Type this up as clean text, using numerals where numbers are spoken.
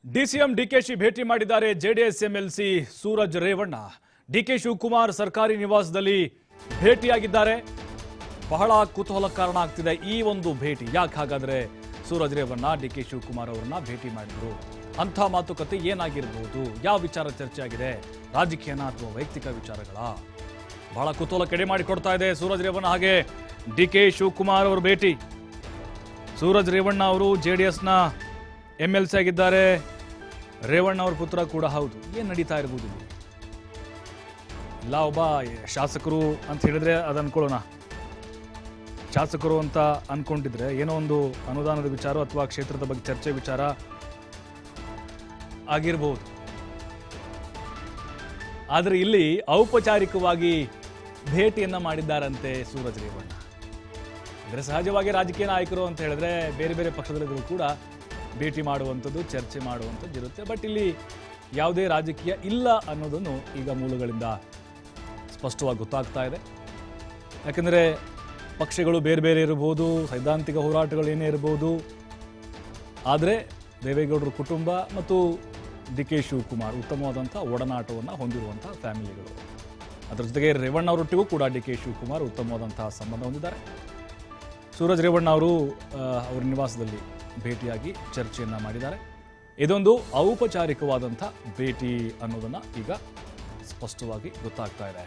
DCM DKShi ಭೇಟಿ ಮಾಡಿದ್ದಾರೆ JDS MLC Suraj Revanna. DK Shivakumar ಸರ್ಕಾರಿ ನಿವಾಸದಲ್ಲಿ ಭೇಟಿಯಾಗಿದ್ದಾರೆ. ಬಹಳ ಕುತೂಹಲ ಕಾರಣ ಆಗ್ತಿದೆ ಈ ಒಂದು ಭೇಟಿ. ಯಾಕೆ ಹಾಗಾದ್ರೆ ಸೂರಜ್ ರೇವಣ್ಣ ಡಿಕೆ ಶಿವಕುಮಾರ್ ಅವರನ್ನ ಭೇಟಿ ಮಾಡಿದ್ರು? ಅಂಥ ಮಾತುಕತೆ ಏನಾಗಿರಬಹುದು? ಯಾವ ವಿಚಾರ ಚರ್ಚೆ ಆಗಿದೆ? ರಾಜಕೀಯನ ಅಥವಾ ವೈಯಕ್ತಿಕ ವಿಚಾರಗಳ? ಬಹಳ ಕುತೂಹಲ ಕೆಡೆ ಮಾಡಿಕೊಡ್ತಾ ಇದೆ ಸೂರಜ್ ರೇವಣ್ಣ ಹಾಗೆ ಡಿಕೆ ಶಿವಕುಮಾರ್ ಅವರ ಭೇಟಿ. ಸೂರಜ್ ರೇವಣ್ಣ ಅವರು ಜೆಡಿಎಸ್ನ ಎಂಎಲ್ಸಿ ಆಗಿದ್ದಾರೆ. ರೇವಣ್ಣ ಅವ್ರ ಪುತ್ರ ಕೂಡ ಹೌದು. ಏನು ನಡೀತಾ ಇರ್ಬೋದು ಇಲ್ಲಿ? ಇಲ್ಲ, ಒಬ್ಬ ಶಾಸಕರು ಅಂತ ಹೇಳಿದ್ರೆ ಅದು ಅನ್ಕೊಳ್ಳೋಣ. ಶಾಸಕರು ಅಂತ ಅನ್ಕೊಂಡಿದ್ರೆ ಏನೋ ಒಂದು ಅನುದಾನದ ವಿಚಾರ ಅಥವಾ ಕ್ಷೇತ್ರದ ಬಗ್ಗೆ ಚರ್ಚೆ ವಿಚಾರ ಆಗಿರ್ಬೋದು. ಆದರೆ ಇಲ್ಲಿ ಔಪಚಾರಿಕವಾಗಿ ಭೇಟಿಯನ್ನ ಮಾಡಿದ್ದಾರಂತೆ ಸೂರಜ್ ರೇವಣ್ಣ. ಅಂದರೆ ಸಹಜವಾಗಿ ರಾಜಕೀಯ ನಾಯಕರು ಅಂತ ಹೇಳಿದ್ರೆ ಬೇರೆ ಬೇರೆ ಪಕ್ಷದಲ್ಲಿದ್ದರೂ ಕೂಡ ಭೇಟಿ ಮಾಡುವಂಥದ್ದು, ಚರ್ಚೆ ಮಾಡುವಂಥದ್ದು ಇರುತ್ತೆ. ಬಟ್ ಇಲ್ಲಿ ಯಾವುದೇ ರಾಜಕೀಯ ಇಲ್ಲ ಅನ್ನೋದನ್ನು ಈಗ ಮೂಲಗಳಿಂದ ಸ್ಪಷ್ಟವಾಗಿ ಗೊತ್ತಾಗ್ತಾ ಇದೆ. ಯಾಕೆಂದರೆ ಪಕ್ಷಗಳು ಬೇರೆ ಬೇರೆ ಇರಬಹುದು, ಸೈದ್ಧಾಂತಿಕ ಹೋರಾಟಗಳು ಏನೇ ಇರಬಹುದು, ಆದರೆ ದೇವೇಗೌಡರ ಕುಟುಂಬ ಮತ್ತು ಡಿ ಕೆ ಶಿವಕುಮಾರ್ ಉತ್ತಮವಾದಂಥ ಒಡನಾಟವನ್ನು ಹೊಂದಿರುವಂಥ ಫ್ಯಾಮಿಲಿಗಳು. ಅದರ ಜೊತೆಗೆ ರೇವಣ್ಣ ಅವರೊಟ್ಟಿಗೂ ಕೂಡ ಡಿ ಕೆ ಶಿವಕುಮಾರ್ ಉತ್ತಮವಾದಂತಹ ಸಂಬಂಧ ಹೊಂದಿದ್ದಾರೆ. ಸೂರಜ್ ರೇವಣ್ಣ ಅವರು ಅವರ ನಿವಾಸದಲ್ಲಿ ಭೇಟಿಯಾಗಿ ಚರ್ಚೆಯನ್ನು ಮಾಡಿದ್ದಾರೆ. ಇದೊಂದು ಔಪಚಾರಿಕವಾದಂಥ ಭೇಟಿ ಅನ್ನೋದನ್ನು ಈಗ ಸ್ಪಷ್ಟವಾಗಿ ಗೊತ್ತಾಗ್ತಾ ಇದೆ.